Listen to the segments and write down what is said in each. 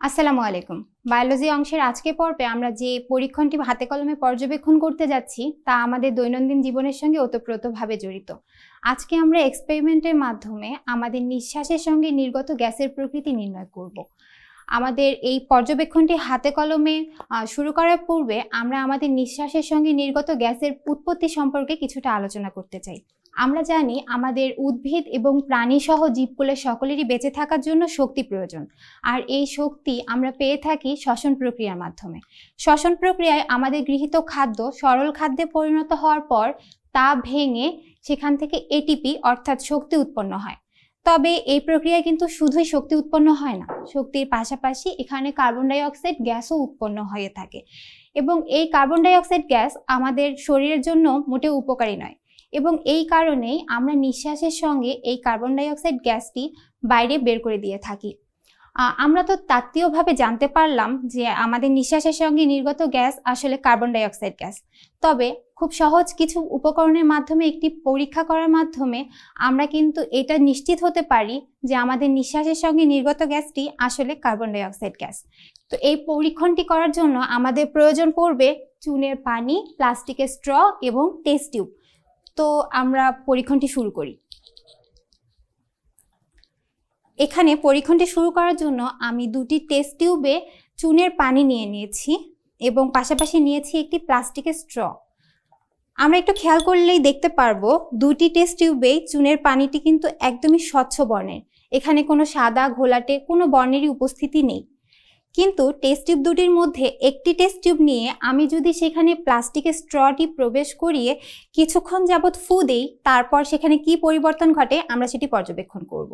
আসসালামু আলাইকুম। বায়োলজি অংশের আজকে পর্বে আমরা যে পরীক্ষণটি হাতে কলমে পর্যবেক্ষণ করতে যাচ্ছি তা আমাদের দৈনন্দিন জীবনের সঙ্গে ওতপ্রোতভাবে জড়িত। আজকে আমরা এক্সপেরিমেন্টের মাধ্যমে আমাদের নিঃশ্বাসের সঙ্গে নির্গত গ্যাসের প্রকৃতি নির্ণয় করব। আমাদের এই পর্যবেক্ষণটি হাতে কলমে শুরু করার পূর্বে আমরা আমাদের নিঃশ্বাসের সঙ্গে নির্গত গ্যাসের উৎপত্তি সম্পর্কে কিছুটা আলোচনা করতে চাই। আমরা জানি আমাদের উদ্ভিদ এবং প্রাণী সহ জীবকুলের সকলেরই বেঁচে থাকার জন্য শক্তি প্রয়োজন, আর এই শক্তি আমরা পেয়ে থাকি শ্বসন প্রক্রিয়ার মাধ্যমে। শ্বসন প্রক্রিয়ায় আমাদের গৃহীত খাদ্য সরল খাদ্যে পরিণত হওয়ার পর তা ভেঙে সেখান থেকে এটিপি অর্থাৎ শক্তি উৎপন্ন হয়। তবে এই প্রক্রিয়ায় কিন্তু শুধুই শক্তি উৎপন্ন হয় না, শক্তির পাশাপাশি এখানে কার্বন ডাই অক্সাইড গ্যাসও উৎপন্ন হয়ে থাকে, এবং এই কার্বন ডাই অক্সাইড গ্যাস আমাদের শরীরের জন্য মোটেও উপকারী নয়, এবং এই কারণেই আমরা নিঃশ্বাসের সঙ্গে এই কার্বন ডাই অক্সাইড গ্যাসটি বাইরে বের করে দিয়ে থাকি। আমরা তো তাত্ত্বিকভাবে জানতে পারলাম যে আমাদের নিঃশ্বাসের সঙ্গে নির্গত গ্যাস আসলে কার্বন ডাই অক্সাইড গ্যাস। তবে খুব সহজ কিছু উপকরণের মাধ্যমে একটি পরীক্ষা করার মাধ্যমে আমরা কিন্তু এটা নিশ্চিত হতে পারি যে আমাদের নিঃশ্বাসের সঙ্গে নির্গত গ্যাসটি আসলে কার্বন ডাই অক্সাইড গ্যাস। তো এই পরীক্ষণটি করার জন্য আমাদের প্রয়োজন পড়বে চুনের পানি, প্লাস্টিকের স্ট্র এবং টেস্ট টিউব। তো আমরা পরীক্ষণটি শুরু করি। এখানে পরীক্ষণটি শুরু করার জন্য আমি দুটি টেস্ট টিউবে চুনের পানি নিয়ে নিয়েছি এবং পাশাপাশি নিয়েছি একটি প্লাস্টিকের স্ট্র। আমরা একটু খেয়াল করলেই দেখতে পারবো দুটি টেস্ট টিউবেই চুনের পানিটি কিন্তু একদমই স্বচ্ছ বর্ণের, এখানে কোনো সাদা ঘোলাটে কোনো বর্ণেরই উপস্থিতি নেই। কিন্তু টেস্ট টিউব দুটির মধ্যে একটি টেস্ট টিউব নিয়ে আমি যদি সেখানে প্লাস্টিকের স্ট্রটি প্রবেশ করিয়ে কিছুক্ষণ যাবৎ ফু দেই, তারপর সেখানে কি পরিবর্তন ঘটে আমরা সেটি পর্যবেক্ষণ করব।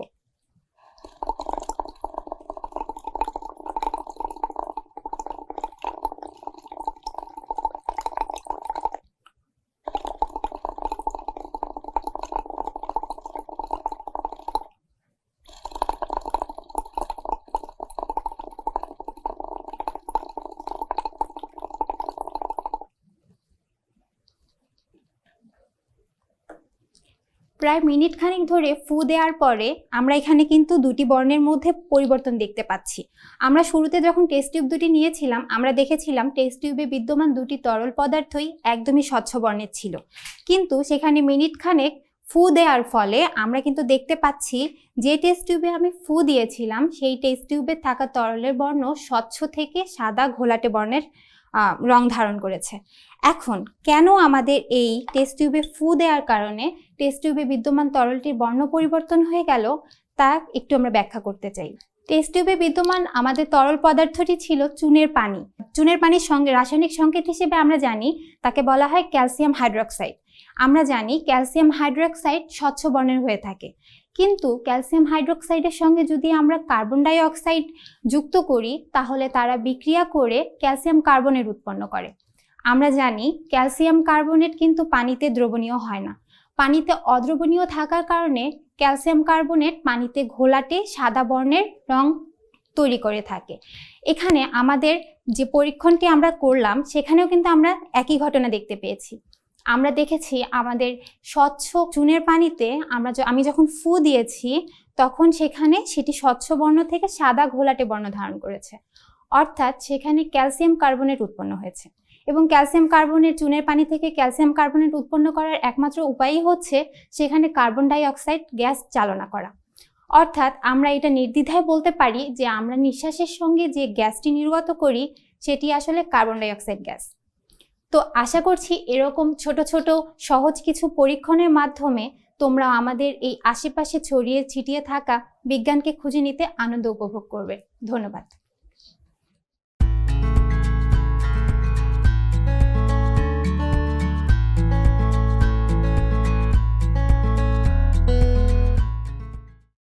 প্রায় মিনিট খানিক ধরে ফু দেওয়ার পরে আমরা এখানে কিন্তু দুটি বর্ণের মধ্যে পরিবর্তন দেখতে পাচ্ছি। আমরা শুরুতে যখন টেস্ট টিউব দুটি নিয়েছিলাম আমরা দেখেছিলাম টেস্ট টিউবে বিদ্যমান দুটি তরল পদার্থই একদমই স্বচ্ছ বর্ণের ছিল, কিন্তু সেখানে মিনিট খানেক ফু দেওয়ার ফলে আমরা কিন্তু দেখতে পাচ্ছি যে টেস্ট টিউবে আমি ফু দিয়েছিলাম সেই টেস্ট টিউবে থাকা তরলের বর্ণ স্বচ্ছ থেকে সাদা ঘোলাটে বর্ণের রং ধারণ করেছে। এখন কেন আমাদের এই টেস্ট টিউবে ফু দেওয়ার কারণে টেস্ট টিউবে বিদ্যমান তরলটির বর্ণ পরিবর্তন হয়ে গেল তা একটু আমরা ব্যাখ্যা করতে চাই। টেস্ট টিউবে বিদ্যমান আমাদের তরল পদার্থটি ছিল চুনের পানি। চুনের পানির সঙ্গে রাসায়নিক সংকেত হিসেবে আমরা জানি তাকে বলা হয় ক্যালসিয়াম হাইড্রক্সাইড। আমরা জানি ক্যালসিয়াম হাইড্রক্সাইড স্বচ্ছ বর্ণের হয়ে থাকে, কিন্তু ক্যালসিয়াম হাইড্রক্সাইডের সঙ্গে যদি আমরা কার্বন ডাই অক্সাইড যুক্ত করি তাহলে তারা বিক্রিয়া করে ক্যালসিয়াম কার্বনেট উৎপন্ন করে। আমরা জানি ক্যালসিয়াম কার্বনেট কিন্তু পানিতে দ্রবণীয় হয় না, পানিতে অদ্রবণীয় থাকার কারণে ক্যালসিয়াম কার্বনেট পানিতে ঘোলাটে সাদা বর্ণের রং তৈরি করে থাকে। এখানে আমাদের যে পরীক্ষণটি আমরা করলাম সেখানেও কিন্তু আমরা একই ঘটনা দেখতে পেয়েছি। আমরা দেখেছি আমাদের স্বচ্ছ চুনের পানিতে আমি যখন ফু দিয়েছি তখন সেখানে সেটি স্বচ্ছ বর্ণ থেকে সাদা ঘোলাটে বর্ণ ধারণ করেছে, অর্থাৎ সেখানে ক্যালসিয়াম কার্বনেট উৎপন্ন হয়েছে। এবং ক্যালসিয়াম কার্বনেট চুনের পানি থেকে ক্যালসিয়াম কার্বনেট উৎপন্ন করার একমাত্র উপায়ই হচ্ছে সেখানে কার্বন ডাই অক্সাইড গ্যাস চালনা করা। অর্থাৎ আমরা এটা নির্দ্বিধায় বলতে পারি যে আমরা নিঃশ্বাসের সঙ্গে যে গ্যাসটি নির্গত করি সেটি আসলে কার্বন ডাই অক্সাইড গ্যাস। তো আশা করছি এরকম ছোট ছোট সহজ কিছু পরীক্ষণের মাধ্যমে তোমরা আমাদের এই আশেপাশে ছড়িয়ে ছিটিয়ে থাকা বিজ্ঞানকে খুঁজে নিতে আনন্দ উপভোগ করবে। ধন্যবাদ।